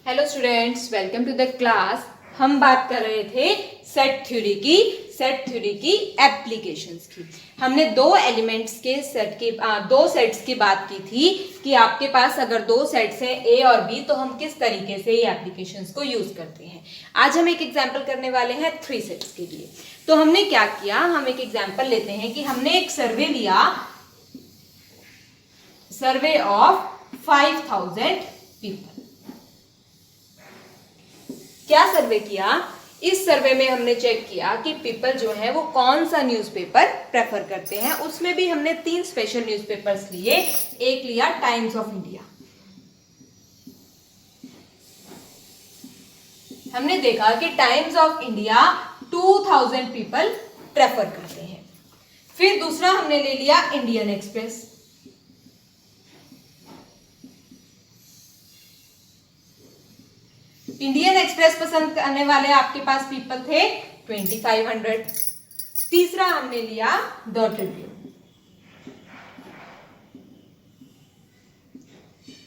Hello students, welcome to the class. हम बात कर रहे थे सेट थ्योरी की एप्लीकेशंस की। हमने दो एलिमेंट्स के दो सेट्स की बात की थी कि आपके पास अगर दो सेट्स हैं ए और बी तो हम किस तरीके से ये एप्लीकेशंस को यूज करते हैं। आज हम एक एग्जांपल करने वाले हैं थ्री सेट्स के लिए। तो हमने क्या किया, हम एक एग्जांपल लेते हैं कि हमने एक सर्वे लिया, सर्वे ऑफ 5000 पीपल। क्या सर्वे किया? इस सर्वे में हमने चेक किया कि पीपल जो है वो कौन सा न्यूज़पेपर प्रेफर करते हैं। उसमें भी हमने 3 स्पेशल न्यूज़पेपर्स लिए। एक लिया टाइम्स ऑफ इंडिया। हमने देखा कि times of India 2000 people prefer करते हैं। फिर दूसरा हमने ले लिया इंडियन एक्सप्रेस। इंडियन एक्सप्रेस पसंद करने वाले आपके पास पीपल थे 2500। तीसरा हमने लिया the Tribune.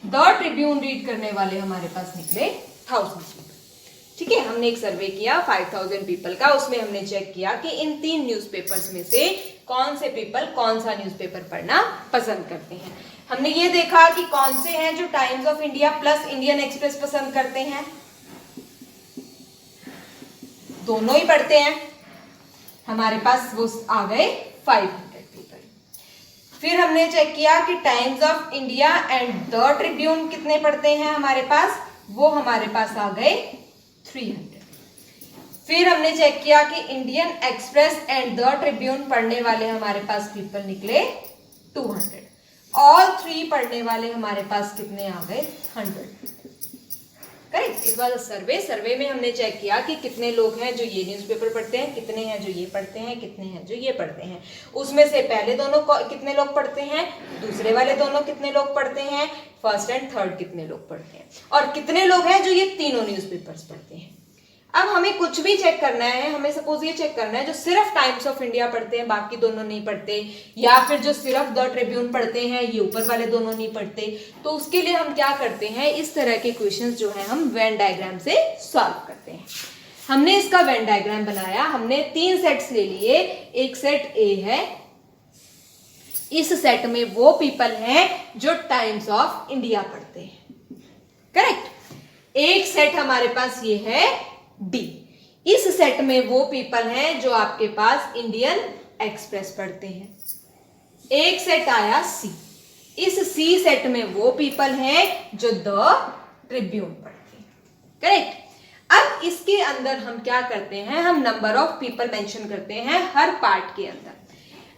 The Tribune read करने वाले हमारे पास निकले 1000 पीपल। ठीक है, हमने एक सर्वे किया 5000 पीपल का। उसमें हमने चेक किया कि इन 3 न्यूज़पेपर्स में से कौन से पीपल कौन सा न्यूज़पेपर पढ़ना पसंद करते हैं। हमने ये देखा कि कौन से हैं जो times of India plus Indian express पसंद करते हैं, दोनों ही पढ़ते हैं। हमारे पास वो आ गए 500 पीपल। फिर हमने चेक किया कि times of India and the Tribune कितने पढ़ते हैं हमारे पास, वो हमारे पास आ गए 300। फिर हमने चेक किया कि Indian Express and the Tribune पढ़ने वाले हमारे पास पीपल निकले 200। ऑल 3 पढ़ने वाले हमारे पास कितने आ गए 100। करेक्ट, इट वाज अ सर्वे। सर्वे में हमने चेक किया कि कितने लोग हैं जो ये न्यूज़पेपर पढ़ते हैं, कितने हैं जो ये पढ़ते हैं, कितने हैं जो ये पढ़ते हैं। उसमें से पहले दोनों कितने लोग पढ़ते हैं, दूसरे वाले दोनों कितने लोग पढ़ते हैं, फर्स्ट एंड थर्ड कितने लोग पढ़ते हैं, और कितने लोग हैं जो ये तीनों न्यूज़पेपर्स पढ़ते हैं। अब हमें कुछ भी चेक करना है, हमें सपोज ये चेक करना है जो सिर्फ टाइम्स ऑफ इंडिया पढ़ते हैं बाकी दोनों नहीं पढ़ते, या फिर जो सिर्फ द ट्रिब्यून पढ़ते हैं ये ऊपर वाले दोनों नहीं पढ़ते। तो उसके लिए हम क्या करते हैं, इस तरह के क्वेश्चंस जो है हम वेन डायग्राम से सॉल्व करते हैं। हमने इसका वेन डायग्राम बनाया। हमने 3 सेट्स ले लिए। एक सेट ए है, इस सेट में वो पीपल हैं जो टाइम्स ऑफ इंडिया पढ़ते हैं। करेक्ट। एक सेट हमारे पास ये है डी, इस सेट में वो पीपल हैं जो आपके पास इंडियन एक्सप्रेस पढ़ते हैं। एक सेट आया सी, इस सी सेट में वो पीपल हैं जो द ट्रिब्यून पढ़ते हैं। करेक्ट। अब इसके अंदर हम क्या करते हैं, हम नंबर ऑफ पीपल मेंशन करते हैं हर पार्ट के अंदर।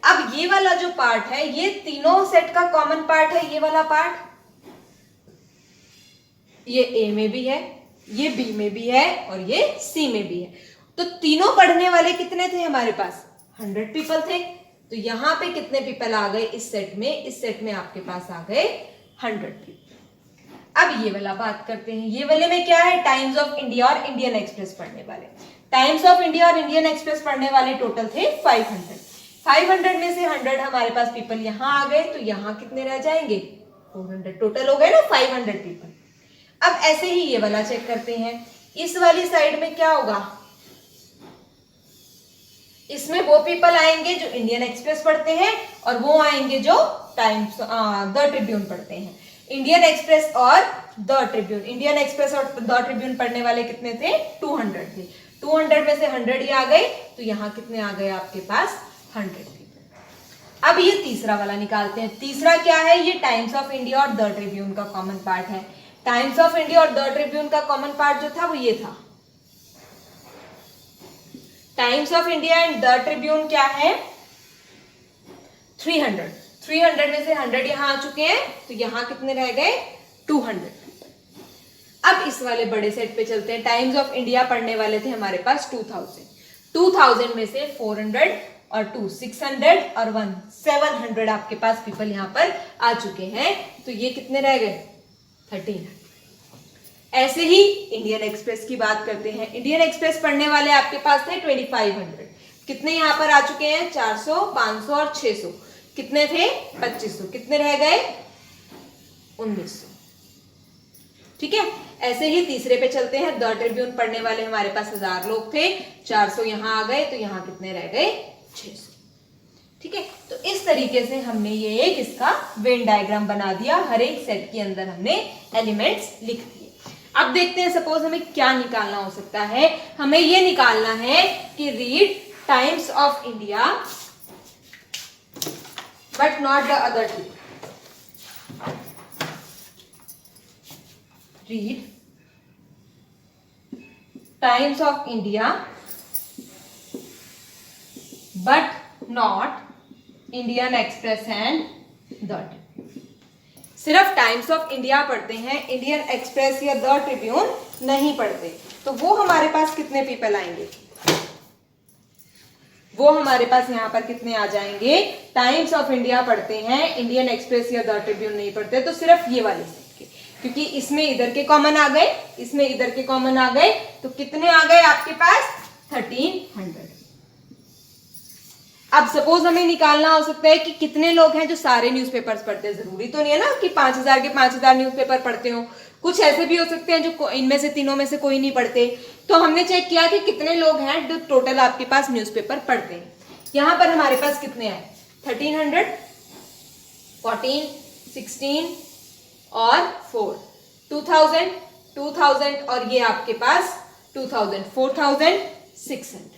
अब ये वाला जो पार्ट है ये तीनों सेट का कॉमन पार्ट है। ये वाला पार्ट ये ए में भी है, ये बी में भी है और ये सी में भी है। तो तीनों पढ़ने वाले कितने थे हमारे पास, 100 पीपल थे। तो यहां पे कितने पीपल आ गए इस सेट में, इस सेट में आपके पास आ गए 100 पीपल। अब ये वाला बात करते हैं। ये वाले में क्या है, टाइम्स ऑफ इंडिया और इंडियन एक्सप्रेस पढ़ने वाले। टाइम्स ऑफ इंडिया और इंडियन एक्सप्रेस पढ़ने वाले टोटल थे 500। 500 में से 100 हमारे पास पीपल यहां आ गए, तो यहां कितने रह जाएंगे, 400 टोटल हो गए ना 500 पीपल। अब ऐसे ही ये वाला चेक करते हैं। इस वाली साइड में क्या होगा, इसमें वो पीपल आएंगे जो इंडियन एक्सप्रेस पढ़ते हैं और वो आएंगे जो टाइम्स द ट्रिब्यून पढ़ते हैं। इंडियन एक्सप्रेस और द ट्रिब्यून, इंडियन एक्सप्रेस और द ट्रिब्यून पढ़ने वाले कितने थे, 200 थे। 200 में से 100 ही आ गए, तो यहाँ कितने आ गए आपके पास 100 पीपल। अब ये तीसरा वाला निकालते हैं। तीसरा क्या है, ये टाइम्स ऑफ इंडिया और द ट्रिब्यून का कॉमन पार्ट है। टाइम्स ऑफ इंडिया और द ट्रिब्यून का कॉमन पार्ट जो था वो ये था। Times of India and the Tribune क्या है, 300। 300 में से 100 यहां आ चुके हैं, तो यहां कितने रह गए, 200। अब इस वाले बड़े सेट पे चलते हैं। टाइम्स ऑफ इंडिया पढ़ने वाले थे हमारे पास 2000। 2000 में से 400 और 2 600 और 1 700 आपके पास पीपल यहां पर आ चुके हैं। तो ये कितने रह गए, 1300। ऐसे ही इंडियन एक्सप्रेस की बात करते हैं। इंडियन एक्सप्रेस पढ़ने वाले आपके पास थे 2500। कितने यहां पर आ चुके हैं, 400 500 और 600। कितने थे, 2500। कितने रह गए, 1900। ठीक है। ऐसे ही तीसरे पे चलते हैं। द ट्रिब्यून पढ़ने वाले हमारे पास 1000 लोग थे, 400 यहाँ आ गए, तो यहाँ कितने रह गए? 600। ठीक है, तो इस तरीके से हमने ये एक इसका वेन डायग्राम बना दिया। हर एक सेट के अंदर हमने एलिमेंट्स लिख दिए। अब देखते हैं सपोज हमें क्या निकालना हो सकता है। हमें ये निकालना है कि read Times of India but not the other two. Read Times of India but not Indian Express and the Tribune. सिर्फ टाइम्स ऑफ इंडिया पढ़ते हैं, इंडियन एक्सप्रेस या द ट्रिब्यून नहीं पढ़ते। तो वो हमारे पास कितने पीपल आएंगे? वो हमारे पास यहाँ पर कितने आ जाएंगे? टाइम्स ऑफ इंडिया पढ़ते हैं, इंडियन एक्सप्रेस या द ट्रिब्यून नहीं पढ़ते। तो सिर्फ ये वाले सेट के, क्योंकि इसमें इधर के कॉमन आ गए, इसमें इधर के कॉमन आ गए, तो कितने आ गए आपके पास? 1300। अब सपोज हमें निकालना हो सकता है कि कितने लोग हैं जो सारे न्यूज़पेपर्स पढ़ते हैं। जरूरी तो नहीं है ना कि 5000 के 5000 न्यूज़पेपर पढ़ते हो, कुछ ऐसे भी हो सकते हैं जो इनमें से तीनों में से कोई नहीं पढ़ते। तो हमने चेक किया कि कितने लोग हैं जो टोटल आपके पास न्यूज़पेपर पढ़ते हैं। यहाँ पर हमारे पास कितने आए? 1300, 14, 16 और 4, 2000, 2000 और ये आपके पास 2000, 4600।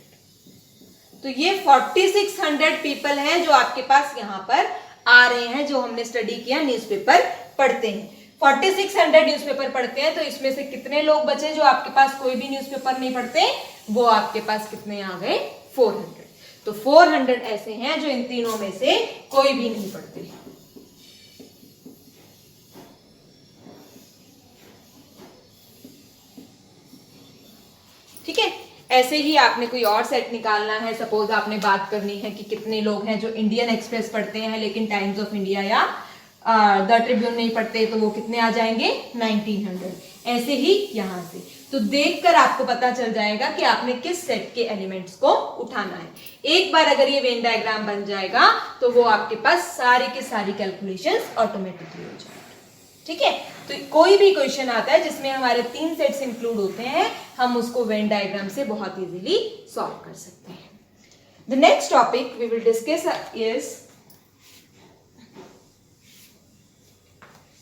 तो ये 4600 पीपल हैं जो आपके पास यहाँ पर आ रहे हैं, जो हमने स्टडी किया न्यूज़पेपर पढ़ते हैं। 4600 न्यूज़पेपर पढ़ते हैं, तो इसमें से कितने लोग बचे जो आपके पास कोई भी न्यूज़पेपर नहीं पढ़ते? वो आपके पास कितने आ गए? 400। तो 400 ऐसे हैं जो इन तीनों में से कोई भी नहीं पढ़ते। ठीक है, ऐसे ही आपने कोई और सेट निकालना है। सपोज आपने बात करनी है कि कितने लोग हैं जो इंडियन एक्सप्रेस पढ़ते हैं लेकिन टाइम्स ऑफ इंडिया या द ट्रिब्यून नहीं पढ़ते, तो वो कितने आ जाएंगे? 1900। ऐसे ही यहां से तो देखकर आपको पता चल जाएगा कि आपने किस सेट के एलिमेंट्स को उठाना है। एक बार अगर ये वेन डायग्राम बन जाएगा तो वो आपके पास सारी की सारी कैलकुलेशंस ऑटोमेटिकली हो जाएगी। ठीक है, तो कोई भी क्वेश्चन आता है जिसमें हमारे 3 सेट्स इंक्लूड होते हैं, हम उसको वेन डायग्राम से बहुत इजीली सॉल्व कर सकते हैं। The next topic we will discuss is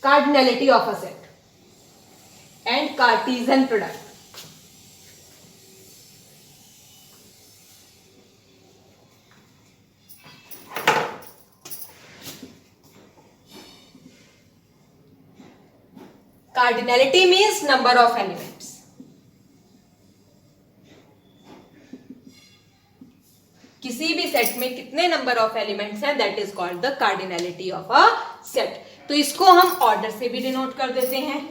cardinality of a set and Cartesian product. Cardinality means number of elements. किसी भी सेट में कितने नंबर ऑफ एलिमेंट्स हैं, that is called the cardinality of a set. तो इसको हम order से भी डिनोट कर देते हैं,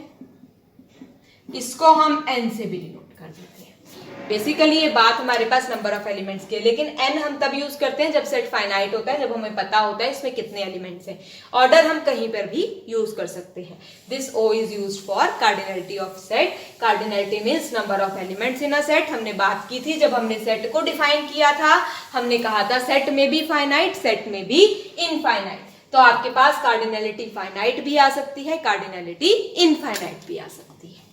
इसको हम n से भी डिनोट कर देते हैं। बेसिकली ये बात हमारे पास नंबर ऑफ एलिमेंट्स की है, लेकिन n हम तब यूज करते हैं जब सेट फाइनाइट होता है, जब हमें पता होता है इसमें कितने एलिमेंट्स हैं। ऑर्डर हम कहीं पर भी यूज कर सकते हैं। This O is used for cardinality of set. Cardinality means number of elements in a set. हमने बात की थी जब हमने सेट को डिफाइन किया था, हमने कहा था सेट में भी फाइनाइट, सेट में भी इनफाइनाइट। तो आपके पास कार्डिनलिटी फाइनाइट भी आ सकती है, कार्डिनलिटी इनफाइनाइट भी आ सकती है।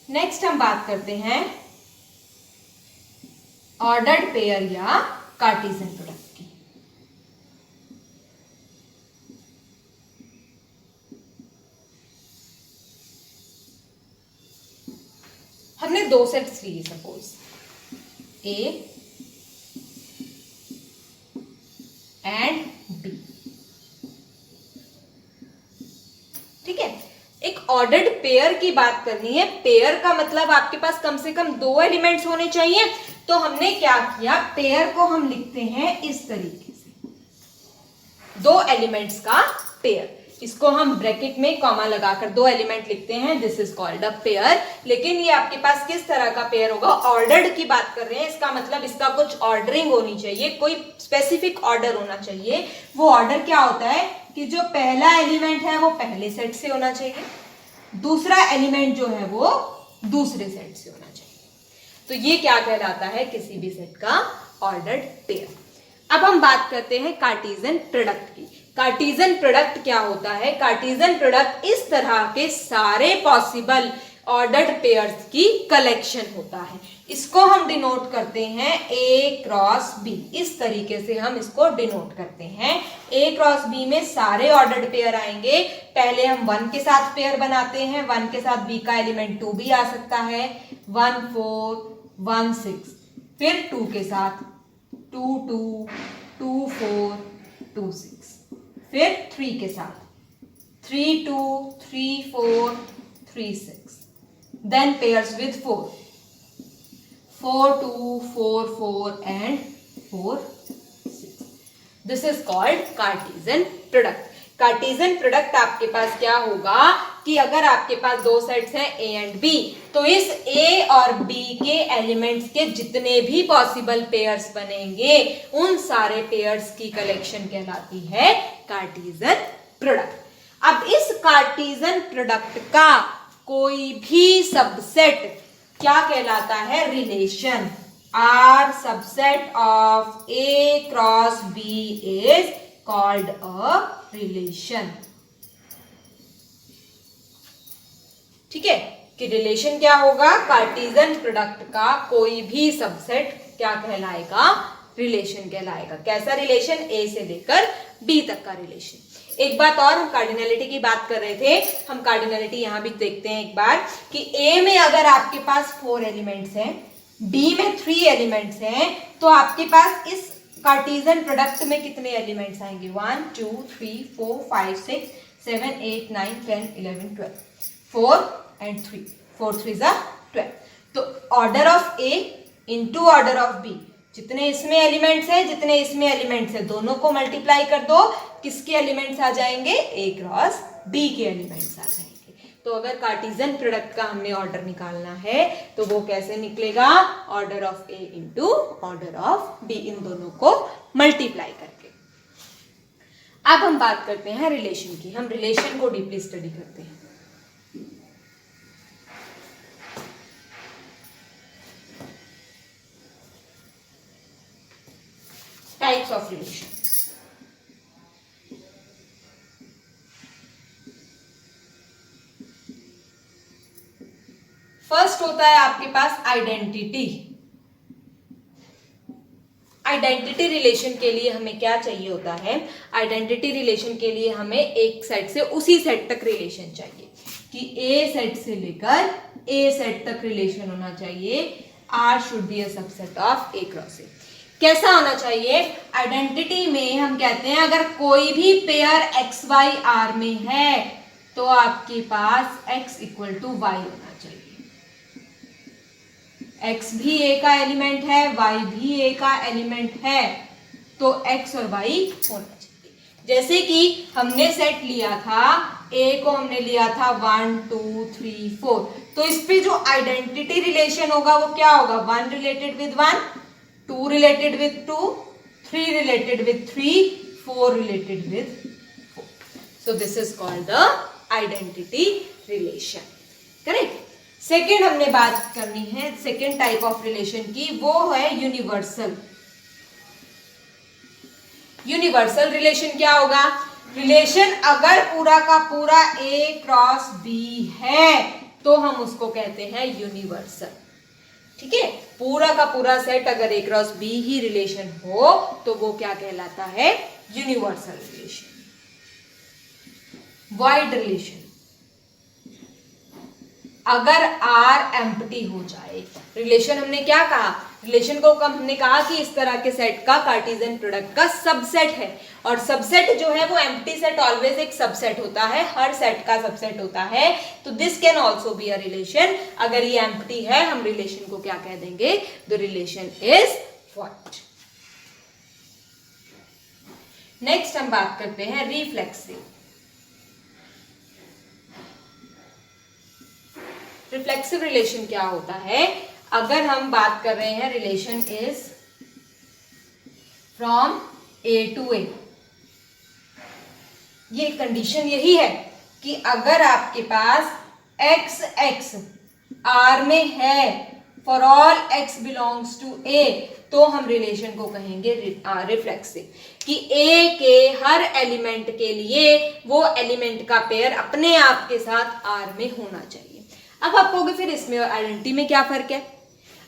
नेक्स्ट हम बात करते हैं ऑर्डर्ड पेयर या कार्टेशियन प्रोडक्ट की। हमने 2 सेट्स लिए, सपोज A एंड B। ठीक है, एक ऑर्डर्ड पेयर की बात करनी है। पेयर का मतलब आपके पास कम से कम 2 एलिमेंट्स होने चाहिए। तो हमने क्या किया, पेयर को हम लिखते हैं इस तरीके से, 2 एलिमेंट्स का पेयर। इसको हम ब्रैकेट में कॉमा लगाकर 2 एलिमेंट लिखते हैं, this is called a pair. लेकिन ये आपके पास किस तरह का पेयर होगा, ऑर्डर्ड की बात कर रहे हैं, इसका मतलब इसका कुछ ऑर्डरिंग होनी चाहिए, कोई स्पेसिफिक ऑर्डर होना चाहिए। वो ऑर्डर क्या होता है कि जो पहला एलिमेंट है वो पहले सेट से होना चाहिए, दूसरा एलिमेंट जो है वो दूसरे सेट से होना चाहिए। तो ये क्या कहलाता है, किसी भी सेट का ऑर्डर्ड पेयर। अब हम बात करते हैं कार्टेशियन प्रोडक्ट की। कार्टेशियन प्रोडक्ट क्या होता है? कार्टेशियन प्रोडक्ट इस तरह के सारे पॉसिबल ऑर्डर्ड पेयर्स की कलेक्शन होता है। इसको हम डिनोट करते हैं A क्रॉस B। इस तरीके से हम इसको डिनोट करते हैं। A क्रॉस B में सारे ऑर्डर्ड पेयर आएंगे। पहले हम 1 के साथ पेयर बनाते हैं। 1 के साथ B का एलिमेंट 2 भी आ सकता है, 1 4 1 6। फिर 2 के साथ 2 2 2 4 2 6। फिर 3 के साथ 3 2 3 4 3 6। Then pairs with 4 4 2 4 4 and 4 6. This is called Cartesian product. Cartesian product आपके पास क्या होगा कि अगर आपके पास दो सेट्स हैं A एंड B, तो इस A और B के एलिमेंट्स के जितने भी पॉसिबल पेयर्स बनेंगे उन सारे पेयर्स की कलेक्शन कहलाती है कार्टेशियन प्रोडक्ट। अब इस कार्टेशियन प्रोडक्ट का कोई भी सबसेट क्या कहलाता है? Relation. R subset of A cross B is called a relation. ठीक है कि रिलेशन क्या होगा? कार्टेशियन प्रोडक्ट का कोई भी सबसेट क्या कहलाएगा? रिलेशन कहलाएगा। कैसा रिलेशन? A से लेकर B तक का रिलेशन। एक बात और, हम कार्डिनलिटी की बात कर रहे थे, हम कार्डिनलिटी यहां भी देखते हैं एक बार कि A में अगर आपके पास 4 एलिमेंट्स हैं, B में 3 एलिमेंट्स हैं, तो आपके पास इस कार्टेशियन प्रोडक्ट में कितने एलिमेंट्स आएंगे? 1 2 3 4 5 6 7 8 9 10 11 12। 4 and 3, 4 3s are 12। तो order of A into order of B, जितने इसमें एलिमेंट्स हैं जितने इसमें एलिमेंट्स हैं, दोनों को मल्टीप्लाई कर दो, किसके एलिमेंट्स आ जाएंगे? A क्रॉस B के एलिमेंट्स आ जाएंगे। तो अगर कार्टेशियन प्रोडक्ट का हमने ऑर्डर निकालना है तो वो कैसे निकलेगा? Order of A into order of B, इन दोनों को मल्टीप्लाई करके। अब हम बात करते हैं रिलेशन की। हम रिलेशन को डीपली स्टडी करते हैं। Types of relation. फर्स्ट होता है आपके पास आइडेंटिटी। आइडेंटिटी रिलेशन के लिए हमें क्या चाहिए होता है? आइडेंटिटी रिलेशन के लिए हमें एक सेट से उसी सेट तक रिलेशन चाहिए कि A सेट से लेकर A सेट तक रिलेशन होना चाहिए। R should be a subset of A cross A। कैसा होना चाहिए? आइडेंटिटी में हम कहते हैं अगर कोई भी पेयर एक्स वाई आर में है तो आपके पास x इक्वल टू वाई होना चाहिए। x भी A का एलिमेंट है, y भी A का एलिमेंट है, तो x और y होना चाहिए। जैसे कि हमने सेट लिया था A को, हमने लिया था 1 2 3 4, तो इस पे जो आइडेंटिटी रिलेशन होगा वो क्या होगा? 1 related with 1, 2 related with 2, 3 related with 3, 4 related with 4. So this is called the identity relation. Correct? Second हमने बात करनी है सेकेंड टाइप ऑफ रिलेशन की, वो है यूनिवर्सल। यूनिवर्सल रिलेशन क्या होगा? रिलेशन अगर पूरा का पूरा A क्रॉस B है तो हम उसको कहते हैं यूनिवर्सल। ठीक है, पूरा का पूरा सेट अगर A cross B he relation हो तो वो क्या कहलाता है? Universal relation. वाइड रिलेशन, अगर R एम्प्टी हो जाए, रिलेशन हमने क्या कहा? रिलेशन को हमने कहा कि इस तरह के सेट का कार्टेशियन प्रोडक्ट का सबसेट है, और सबसेट जो है वो एम्प्टी सेट ऑलवेज एक सबसेट होता है, हर सेट का सबसेट होता है। तो this can also be a relation. अगर ये एम्प्टी है हम रिलेशन को क्या कह देंगे? The relation is wide. Next हम बात करते हैं रिफ्लेक्सिव। रिफ्लेक्सिव रिलेशन क्या होता है? अगर हम बात कर रहे हैं relation is from A to A, ये कंडीशन यही है कि अगर आपके पास x x R में है, for all x belongs to A, तो हम रिलेशन को कहेंगे रिफ्लेक्सिव। कि ए के हर एलिमेंट के लिए वो एलिमेंट का पेयर अपने आप के साथ आर में होना चाहिए। अब आप कहोगे फिर इसमें और आइडेंटिटी में क्या फर्क है?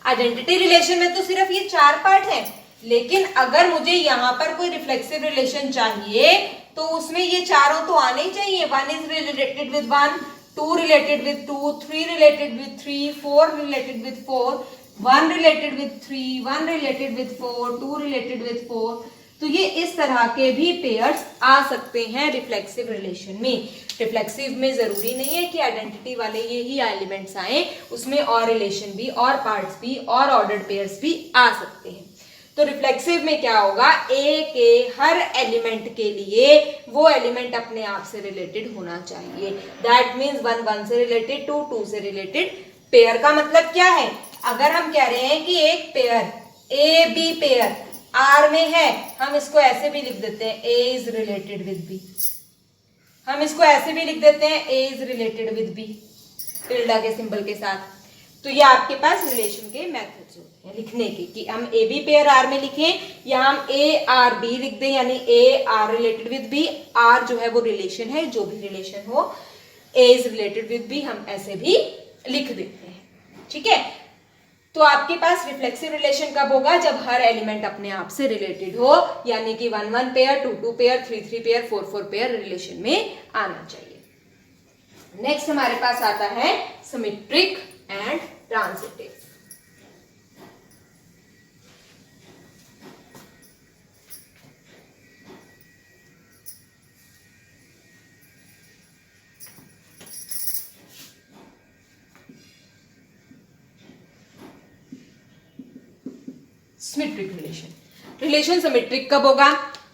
आइडेंटिटी रिलेशन में तो सिर्फ ये 4 पार्ट है, लेकिन अगर मुझे यहाँ पर कोई रिफ्लेक्सिव रिलेशन चाहिए तो उसमें ये चारों तो आने ही चाहिए। 1 is related with 1, 2 related with 2, 3 related with 3, 4 related with 4, 1 related with 3, 1 related with 4, 2 related with 4। तो ये इस तरह के भी पेयर्स आ सकते हैं रिफ्लेक्सिव रिलेशन में। रिफ्लेक्सिव में जरूरी नहीं है कि आइडेंटिटी वाले ये ही एलिमेंट्स आए, उसमें और रिलेशन भी और पार्ट्स भी और ऑर्डर्ड पेयर्स भी आ सकते हैं। तो रिफ्लेक्सिव में क्या होगा, ए के हर एलिमेंट के लिए वो एलिमेंट अपने आप से रिलेटेड होना चाहिए। दैट मीन्स 1 1 से रिलेटेड, 2 2 से रिलेटेड। पेयर का मतलब क्या है? अगर हम कह रहे हैं कि एक pair A B pair R में है, हम इसको ऐसे भी लिख देते हैं A is related with B. हम इसको ऐसे भी लिख देते हैं A is related with B, tilde के सिंबल के साथ। तो ये आपके पास रिलेशन के मेथड्स होते हैं लिखने के, कि हम ए बी पेयर आर में लिखें या हम ए आर बी लिख दें, यानी A R related with B. R जो है वो रिलेशन है, जो भी रिलेशन हो, A is related with B हम ऐसे भी लिख देते हैं। ठीक है, तो आपके पास रिफ्लेक्सिव रिलेशन कब होगा? जब हर एलिमेंट अपने आप से रिलेटेड हो, यानी कि 1 1 pair, 2 2 pair, 3 3 pair, 4 4 pair relation में आना चाहिए। नेक्स्ट हमारे पास आता है symmetric and transitive. Symmetric relation symmetric कब होगा?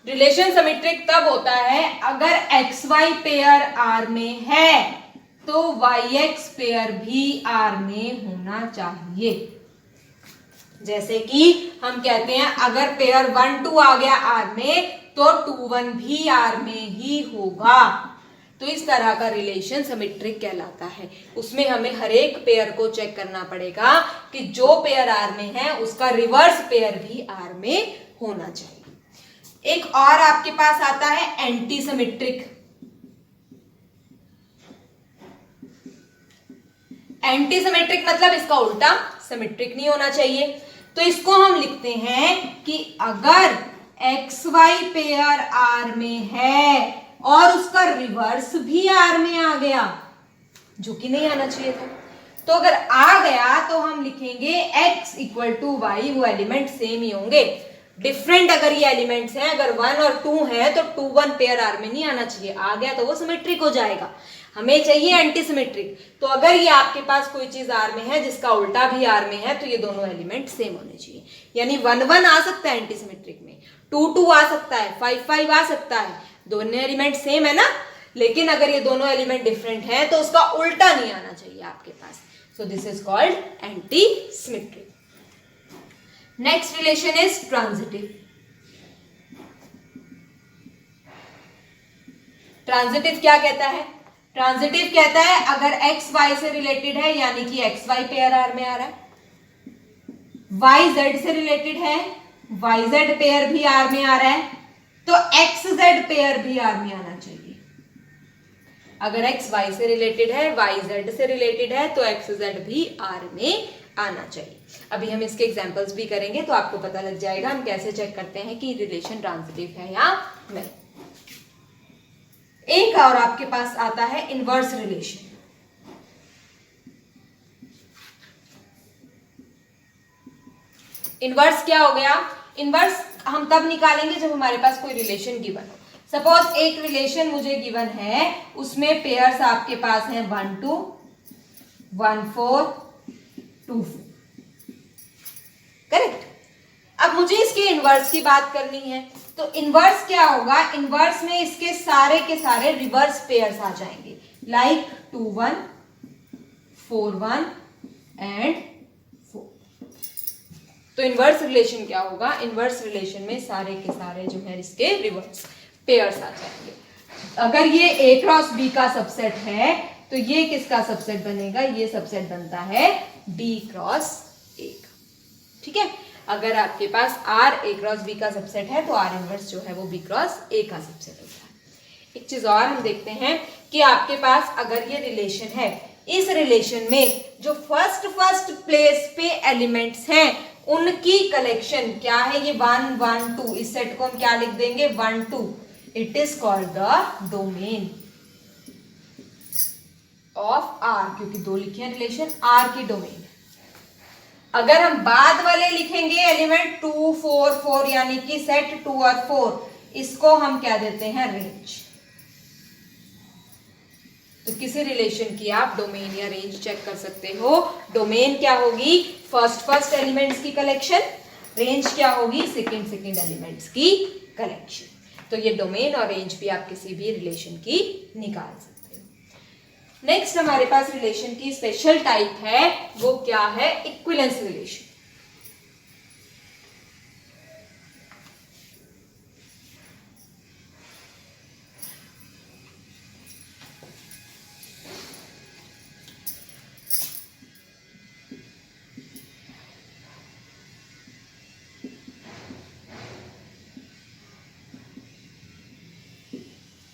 रिलेशन सिमेट्रिक तब होता है अगर एक्स वाई पेयर आर में है तो वाई एक्स पेयर भी आर में होना चाहिए। जैसे कि हम कहते हैं अगर पेयर 1 2 आ गया आर में तो 2 1 भी आर में ही होगा। तो इस तरह का रिलेशन सिमेट्रिक कहलाता है। उसमें हमें हर एक पेयर को चेक करना पड़ेगा कि जो पेयर आर में है उसका रिवर्स पेयर भी आर में होना चाहिए। एक और आपके पास आता है एंटी सिमेट्रिक। एंटी सिमेट्रिक मतलब इसका उल्टा, सिमेट्रिक नहीं होना चाहिए। तो इसको हम लिखते हैं कि अगर एक्स वाई पेयर आर में है और उसका रिवर्स भी आर में आ गया, जो कि नहीं आना चाहिए था, तो अगर आ गया तो हम लिखेंगे x इक्वल टू वाई, वो एलिमेंट सेम ही होंगे। डिफरेंट अगर ये एलिमेंट्स हैं, अगर 1 और 2 है तो 2 1 पेयर आर में नहीं आना चाहिए, आ गया तो वो सिमेट्रिक हो जाएगा। हमें चाहिए एंटी सिमेट्रिक। तो अगर ये आपके पास कोई चीज आर में है जिसका उल्टा भी आर में है तो ये दोनों एलिमेंट सेम होने चाहिए। यानी 1 1 आ सकता है एंटी सिमेट्रिक में, 2 2 आ सकता है, 5 5 आ सकता है, दोनों एलिमेंट सेम है ना। लेकिन अगर ये दोनों एलिमेंट डिफरेंट हैं तो उसका उल्टा नहीं आना चाहिए आपके पास। So this is called anti symmetric. Next relation is transitive. Transitive क्या कहता है? ट्रांजिटिव कहता है अगर एक्स वाई से रिलेटेड है, यानी कि एक्स वाई पेयर आर में आ रहा है, वाई जेड से रिलेटेड है, वाई जेड पेयर भी आर में आ रहा है, तो एक्स जेड पेयर भी आर में आना चाहिए। अगर एक्स वाई से रिलेटेड है, वाई जेड से रिलेटेड है, तो एक्स जेड भी आर में आना चाहिए। अभी हम इसके एग्जांपल्स भी करेंगे तो आपको पता लग जाएगा हम कैसे चेक करते हैं कि रिलेशन ट्रांजिटिव है या नहीं। एक और आपके पास आता है इनवर्स रिलेशन। इनवर्स क्या हो गया? इनवर्स हम तब निकालेंगे जब हमारे पास कोई रिलेशन गिवन हो। सपोज एक रिलेशन मुझे गिवन है, उसमें पेयर्स आपके पास हैं 1 2, 1 4, 2 4, करेक्ट। अब मुझे इसके इनवर्स की बात करनी है, तो इनवर्स क्या होगा? इनवर्स में इसके के सारे रिवर्स पेयर्स आ जाएंगे, लाइक 2 1, 4 1 एंड 4। तो इनवर्स रिलेशन क्या होगा? इनवर्स रिलेशन में सारे के सारे जो है इसके रिवर्स पेयर्स आ जाएंगे। अगर ये A क्रॉस B का सबसेट है तो ये किसका सबसेट बनेगा? ये सबसेट बनता है D क्रॉस A का। ठीक है, अगर आपके पास R A क्रॉस B का सबसेट है तो R इनवर्स जो है वो B क्रॉस A का सबसेट होता है। एक चीज और हम देखते हैं कि आपके पास अगर ये रिलेशन है, इस रिलेशन में जो फर्स्ट प्लेस पे एलिमेंट्स हैं उनकी कलेक्शन क्या है, ये 1 1 2, इस सेट को हम क्या लिख देंगे 1 2, it is called the domain of R, क्योंकि दो लिखे हैं रिलेशन, R की डोमेन। अगर हम बाद वाले लिखेंगे एलिमेंट 2 4 4 यानी कि सेट 2 और 4, इसको हम क्या देते हैं रेंज। तो किसी रिलेशन की आप डोमेन या रेंज चेक कर सकते हो। डोमेन क्या होगी, फर्स्ट एलिमेंट्स की कलेक्शन, रेंज क्या होगी, सेकंड एलिमेंट्स की कलेक्शन। तो ये डोमेन और रेंज भी आप किसी भी रिलेशन की निकाल सकते हो। नेक्स्ट हमारे पास रिलेशन की स्पेशल टाइप है, वो क्या है, equivalence relation.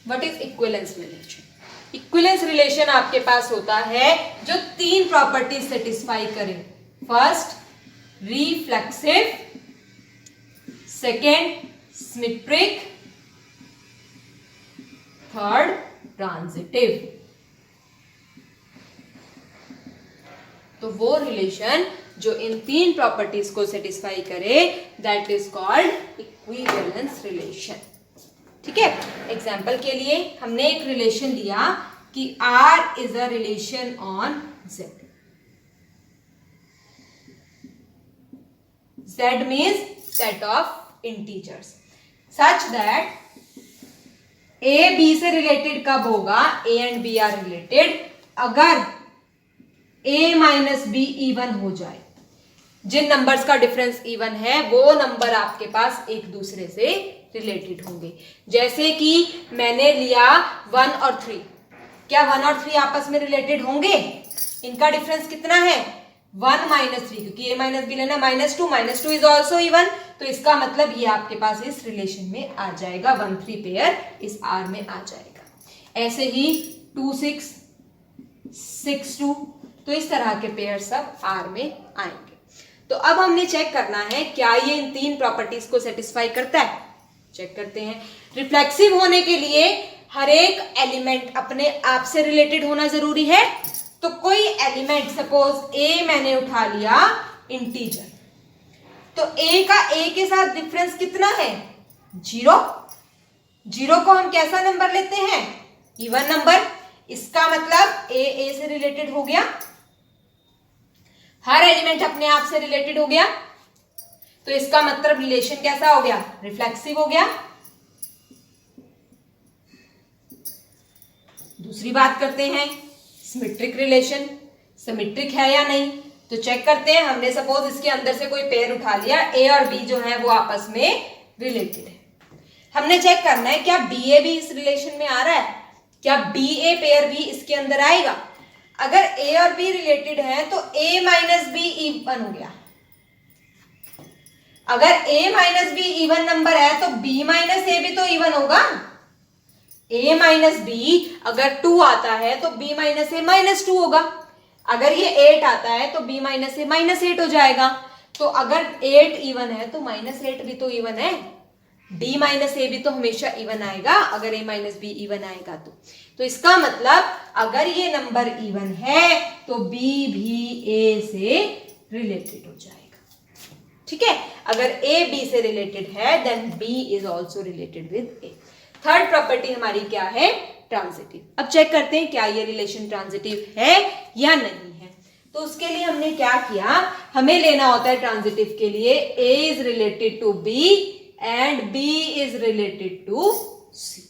What is equivalence relation? Equivalence relation आपके पास होता है जो तीन प्रॉपर्टीज सेटिस्फाई करे। First reflexive, second symmetric, third transitive. तो वो रिलेशन जो इन तीन प्रॉपर्टीज को सेटिस्फाई करे that is called equivalence relation. ठीक है, एग्जाम्पल के लिए हमने एक रिलेशन लिया कि R is a relation on Z। Z means set of integers such that A B से रिलेटेड कब होगा, A and B are related अगर A माइनस B इवन हो जाए। जिन नंबर्स का डिफरेंस इवन है वो नंबर आपके पास एक दूसरे से रिलेटेड होंगे। जैसे कि मैंने लिया 1 और 3, क्या 1 और 3 आपस में रिलेटेड होंगे? इनका डिफरेंस कितना है, 1 माइनस 3, क्योंकि A माइनस बी लेना -2 इज ऑल्सो इवन। तो इसका मतलब ये आपके पास इस रिलेशन में आ जाएगा, 1 3 पेयर इस R में आ जाएगा। ऐसे ही 2 6 6 2, तो इस तरह के पेयर सब R में आएंगे। तो अब हमने चेक करना है क्या ये इन तीन प्रॉपर्टीज को सेटिस्फाई करता है। चेक करते हैं। रिफ्लेक्सिव होने के लिए हर एक एलिमेंट अपने आप से रिलेटेड होना जरूरी है। तो कोई एलिमेंट सपोज A मैंने उठा लिया इंटीजर, तो A का A के साथ डिफरेंस कितना है, 0। 0 को हम कैसा नंबर लेते हैं, इवन नंबर। इसका मतलब A से रिलेटेड हो गया, हर एलिमेंट अपने आप से रिलेटेड हो गया। तो इसका मतलब रिलेशन कैसा हो गया, रिफ्लेक्सिव हो गया। दूसरी बात करते हैं सिमेट्रिक रिलेशन, सिमेट्रिक है या नहीं। तो चेक करते हैं, हमने सपोज इसके अंदर से कोई पेयर उठा लिया, A और B जो है वो आपस में रिलेटेड है। हमने चेक करना है क्या BA भी इस रिलेशन में आ रहा है, क्या BA पेयर भी इसके अंदर आएगा। अगर A और B रिलेटेड है तो A माइनस B इवन हो गया। अगर A minus B even number है तो B माइनस A भी तो इवन होगा। A माइनस B अगर 2 आता है तो B माइनस A माइनस 2 होगा। अगर ये 8 आता है तो B माइनस A माइनस 8 हो जाएगा। तो अगर 8 इवन है तो माइनस 8 भी तो इवन है। D माइनस A भी तो हमेशा इवन आएगा अगर A माइनस B इवन आएगा तो इसका मतलब अगर ये नंबर इवन है तो B भी A से रिलेटेड हो जाएगा। ठीक है, अगर A B से रिलेटेड है then B is also related with A। Third property हमारी क्या है, ट्रांजिटिव। अब चेक करते हैं क्या ये रिलेशन ट्रांजिटिव है या नहीं है। तो उसके लिए हमने क्या किया, हमें लेना होता है ट्रांजिटिव के लिए A is related to B and B is related to C।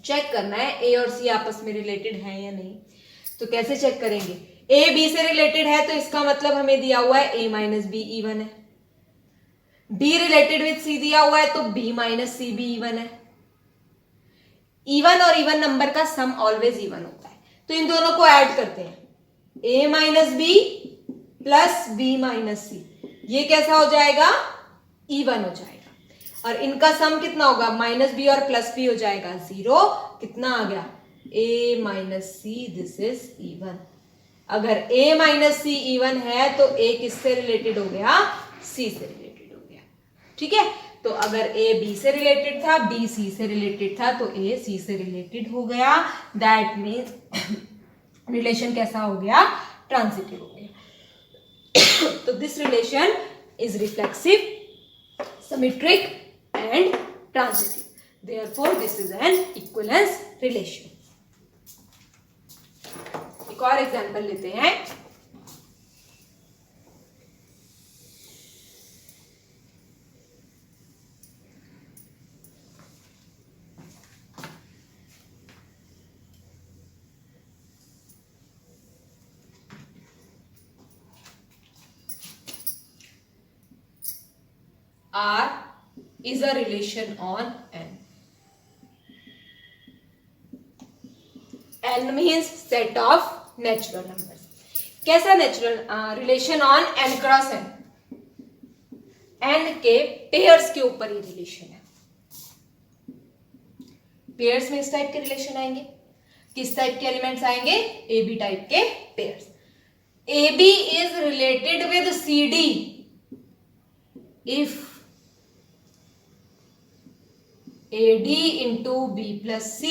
Check करना है A और C आपस में रिलेटेड है या नहीं। तो कैसे चेक करेंगे, A B से रिलेटेड है तो इसका मतलब हमें दिया हुआ है A माइनस B इवन है। B रिलेटेड विद C दिया हुआ है तो B माइनस C भी इवन है। इवन और इवन नंबर का सम ऑलवेज इवन होता है। तो इन दोनों को ऐड करते हैं, A minus B plus B minus C। ये कैसा हो जाएगा, इवन हो जाएगा। और इनका सम कितना होगा, माइनस बी और प्लस बी हो जाएगा 0। कितना आ गया, a minus C, this is even. अगर a माइनस सी इवन है तो a किससे रिलेटेड हो गया, c से रिलेटेड हो गया। ठीक है, तो अगर a b से रिलेटेड था, b c से रिलेटेड था, तो a c से रिलेटेड हो गया। दैट मीन्स रिलेशन कैसा हो गया, ट्रांजिटिव हो गया। तो this relation is reflexive, symmetric and transitive, therefore this is an equivalence relation. एक और एग्जांपल लेते हैं। R is a relation on N. N means set of natural numbers. कैसा natural relation on N cross N? N के pairs के ऊपर ये relation है। पेयर्स में इस टाइप के रिलेशन आएंगे। किस टाइप के एलिमेंट्स आएंगे, ए बी टाइप के pairs. A B is related with C D if AD into B plus C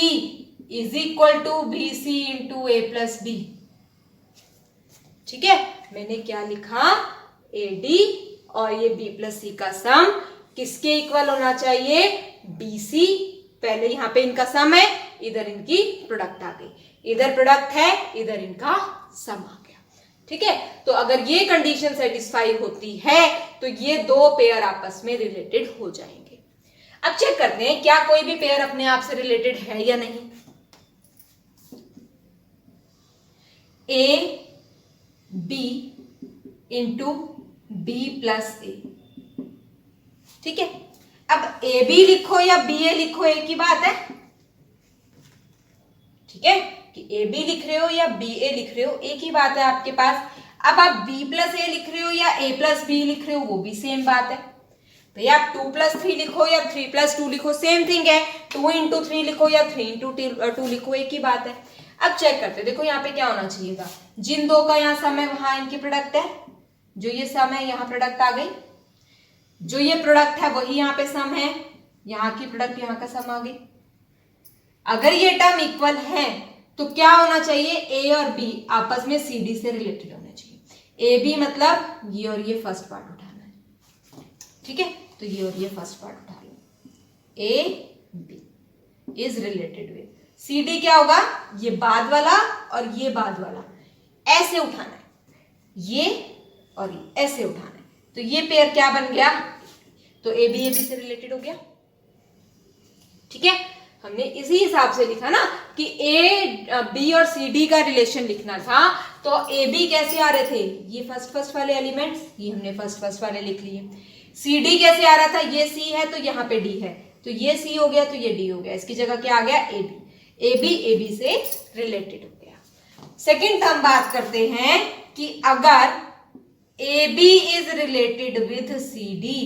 is equal to BC into A plus B। ठीक है, मैंने क्या लिखा, AD और ये B plus C का सम किसके इक्वल होना चाहिए, BC। पहले यहाँ पे इनका सम है, इधर इनकी प्रोडक्ट आ गई, इधर प्रोडक्ट है, इधर इनका सम आ गया। ठीक है, तो अगर ये कंडीशन सेटिस्फाई होती है तो ये दो पेयर आपस में रिलेटेड हो जाएंगे। अब चेक करते हैं क्या कोई भी पेयर अपने आप से रिलेटेड है या नहीं। A B into B plus A. ठीक है, अब ए बी लिखो या बी ए लिखो एक ही बात है। ठीक है, कि ए बी लिख रहे हो या बी ए लिख रहे हो एक ही बात है आपके पास। अब आप बी प्लस ए लिख रहे हो या ए प्लस बी लिख रहे हो वो भी सेम बात है। भैया आप 2 प्लस 3 लिखो या 3 प्लस 2 लिखो सेम थिंग है। 2 इंटू 3 लिखो या 3 इंटू 2 लिखो एक ही बात है। अब चेक करते हैं, देखो यहाँ पे क्या होना चाहिए था, जिन दो का यहाँ सम है वहां इनकी प्रोडक्ट है, जो ये सम है यहाँ प्रोडक्ट आ गई, जो ये प्रोडक्ट है वही यहाँ पे सम है, यहाँ की प्रोडक्ट यहाँ का सम आ गई। अगर ये टर्म इक्वल है तो क्या होना चाहिए, ए और बी आपस में सी डी से रिलेटेड होना चाहिए। ए बी मतलब ये और ये फर्स्ट पार्ट उठाना है। ठीक है, तो ये और ये फर्स्ट पार्ट उठा लो, A B is related with C D. क्या होगा, ये बाद वाला और ये बाद वाला ऐसे उठाना है, ये और ये ऐसे उठाना है, तो ये पेयर क्या बन गया, तो ए बी से रिलेटेड हो गया। ठीक है, हमने इसी हिसाब से लिखा ना कि ए बी और सी डी का रिलेशन लिखना था, तो ए बी कैसे आ रहे थे, ये फर्स्ट वाले एलिमेंट्स, ये हमने फर्स्ट वाले लिख लिए। सी डी कैसे आ रहा था, ये सी है तो यहाँ पे डी है, तो ये सी हो गया तो ये डी हो गया, इसकी जगह क्या आ गया, ए बी से रिलेटेड हो गया। सेकेंड टर्म बात करते हैं कि अगर A B is related with C D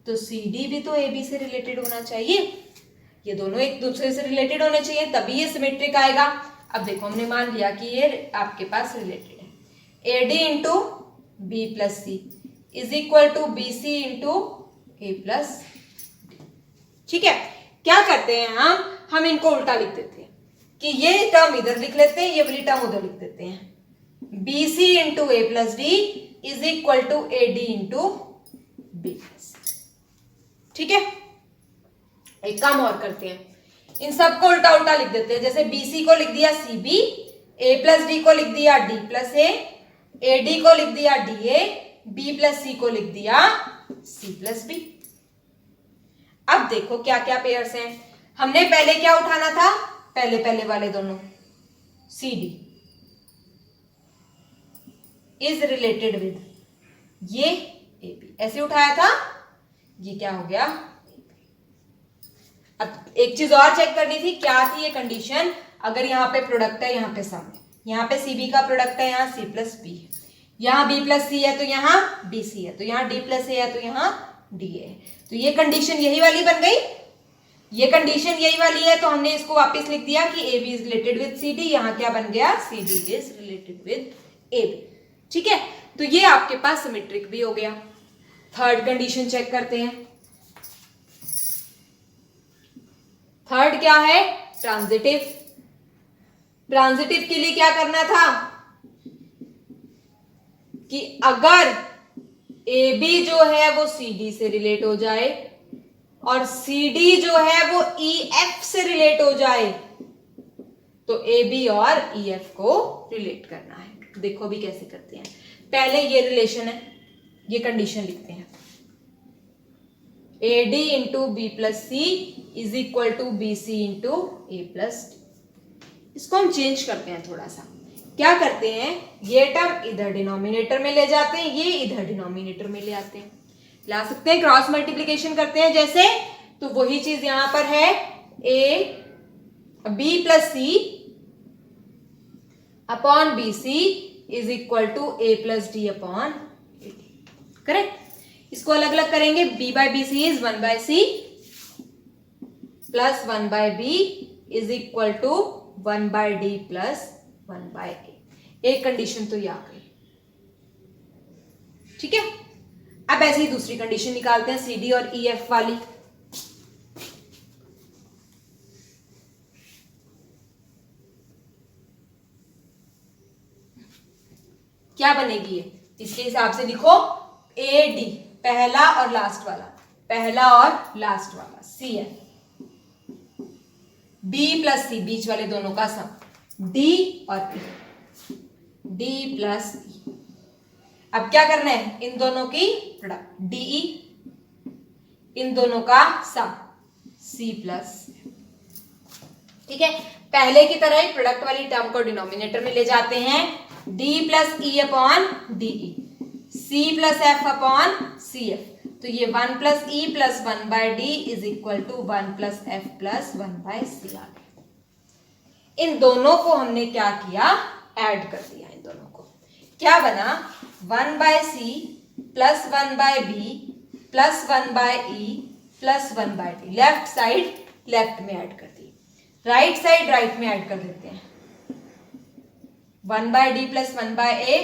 तो सी डी भी तो ए बी से रिलेटेड होना चाहिए। ये दोनों एक दूसरे से रिलेटेड होने चाहिए तभी ये सिमेट्रिक आएगा। अब देखो हमने मान लिया कि ये आपके पास रिलेटेड है, A D into B plus C is equal to B C into A plus D. ठीक है, क्या करते हैं हम इनको उल्टा लिख देते हैं कि ये टर्म इधर लिख लेते हैं, ये वाली टर्म उधर लिख देते हैं। B C into A plus D is equal to A D into B plus. ठीक है, एक काम और करते हैं, इन सबको उल्टा उल्टा लिख देते हैं। जैसे बी सी को लिख दिया सी बी, ए प्लस डी को लिख दिया डी प्लस ए डी को लिख दिया डी ए, बी प्लस सी को लिख दिया सी प्लस बी। अब देखो क्या क्या पेयर्स हैं। हमने पहले क्या उठाना था, पहले वाले दोनों C D is related with ये ए बी, ऐसे उठाया था, ये क्या हो गया। अब एक चीज और चेक करनी थी, क्या थी ये कंडीशन, अगर यहाँ पे प्रोडक्ट है यहाँ पे सम है, यहाँ पे सी बी का प्रोडक्ट है यहाँ सी प्लस बी है, यहाँ B प्लस सी है तो यहाँ BC है, तो यहाँ D प्लस ए है तो यहाँ DA है। तो ये कंडीशन यही वाली बन गई, ये कंडीशन यही वाली है, तो हमने इसको वापस लिख दिया कि AB is related with CD। यहाँ क्या बन गया, CD is related with AB। ठीक है, तो ये आपके पास सिमेट्रिक भी हो गया। थर्ड कंडीशन चेक करते हैं। थर्ड क्या है, ट्रांजिटिव। ट्रांजिटिव के लिए क्या करना था कि अगर AB जो है वो CD से रिलेट हो जाए और CD जो है वो EF से रिलेट हो जाए, तो AB और EF को रिलेट करना है। देखो भी कैसे करते हैं। पहले ये रिलेशन है, ये कंडीशन लिखते हैं, AD into B plus C is equal to BC into A plus D. इसको हम चेंज करते हैं थोड़ा सा। क्या करते हैं, ये टर्म इधर डिनोमिनेटर में ले जाते हैं, ये इधर डिनोमिनेटर में ले आते हैं, ला सकते हैं। क्रॉस मल्टीप्लीकेशन करते हैं जैसे, तो वही चीज यहां पर है, B plus C upon BC is equal to A plus D upon AD। Correct. इसको अलग अलग करेंगे, B by BC is 1 by C plus 1 by B is equal to 1 by D plus 1 by A। एक condition तो ये आ गई। ठीक है, अब ऐसे ही दूसरी कंडीशन निकालते हैं, CD और EF वाली। क्या बनेगी ये, इसके हिसाब से लिखो, AD पहला और लास्ट वाला, पहला और लास्ट वाला, CF, B प्लस C बीच वाले दोनों का सम, D और E, D प्लस E। अब क्या करना है, इन दोनों की प्रोडक्ट DE, इन दोनों का सम C प्लस। ठीक है, पहले की तरह ही प्रोडक्ट वाली टर्म को डिनोमिनेटर में ले जाते हैं, D plus E upon DE, C plus F upon CF। तो ये 1 plus E plus 1 by D is equal to 1 plus F plus 1 by C आ गया। इन दोनों को हमने क्या किया, ऐड कर दिया। इन दोनों को क्या बना, 1 by C plus 1 by B plus 1 by E plus 1 by D। Left side left में ऐड कर दी, राइट साइड राइट में ऐड कर देते हैं, 1 by D plus 1 by A,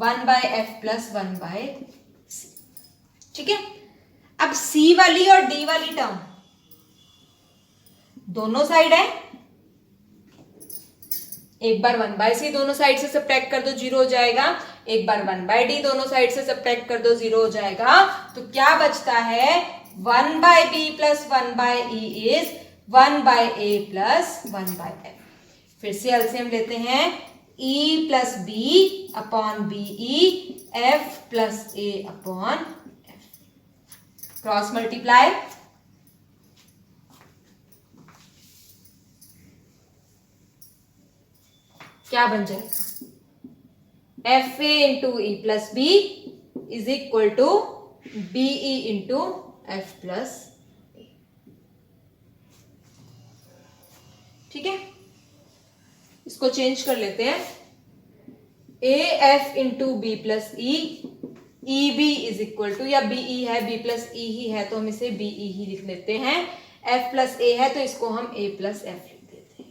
1 by F plus 1 by C। ठीक है, अब C वाली और D वाली टर्म दोनों साइड है, एक बार 1 बाय C दोनों साइड से सब्ट्रैक्ट कर दो, 0 हो जाएगा। एक बार 1 बाय D दोनों साइड से सब्ट्रैक्ट कर दो, 0 हो जाएगा। तो क्या बचता है, 1 by B plus 1 by E is 1 by A plus 1 by F। फिर से एलसीएम लेते हैं, E plus B upon BE, F plus A upon F। Cross multiply, क्या बन जाएगा, FA into E plus B is equal to BE into F plus A। ठीक है, इसको चेंज कर लेते हैं, AF into B plus E, EB is equal to, या BE है, B प्लस E ही है तो हम इसे BE ही लिख लेते हैं, F प्लस A है तो इसको हम A प्लस F लिख देते हैं।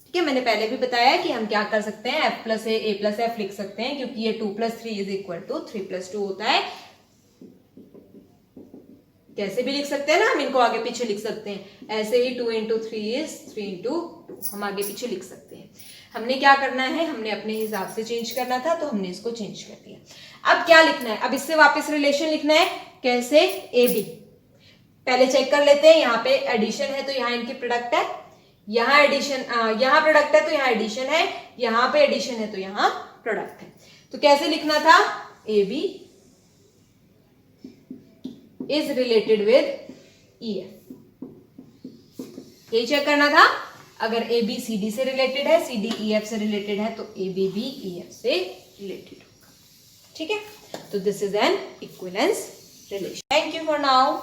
ठीक है, मैंने पहले भी बताया कि हम क्या कर सकते हैं, F plus A plus F लिख सकते हैं, क्योंकि ये 2 plus 3 is equal to 3 plus 2 होता है। कैसे भी लिख सकते हैं ना, हम इनको आगे पीछे लिख सकते हैं, ऐसे ही 2 इंटू 3 इज 3 इंटू 2, हम आगे पीछे लिख सकते हैं। हमने क्या करना है, हमने अपने हिसाब से चेंज करना था तो हमने इसको चेंज कर दिया। अब क्या लिखना है, अब इससे वापस रिलेशन लिखना है, कैसे, AB। पहले चेक कर लेते हैं, यहाँ पे एडिशन है तो यहाँ इनकी प्रोडक्ट है, यहाँ एडिशन, यहाँ प्रोडक्ट है तो यहाँ एडिशन है, यहाँ पे एडिशन है तो यहाँ प्रोडक्ट है। तो कैसे लिखना था, AB is related with EF, यही चेक करना था। अगर AB CD से रिलेटेड है, CD EF से रिलेटेड है, तो AB भी EF से रिलेटेड होगा। ठीक है, तो this is an equivalence relation. Thank you for now.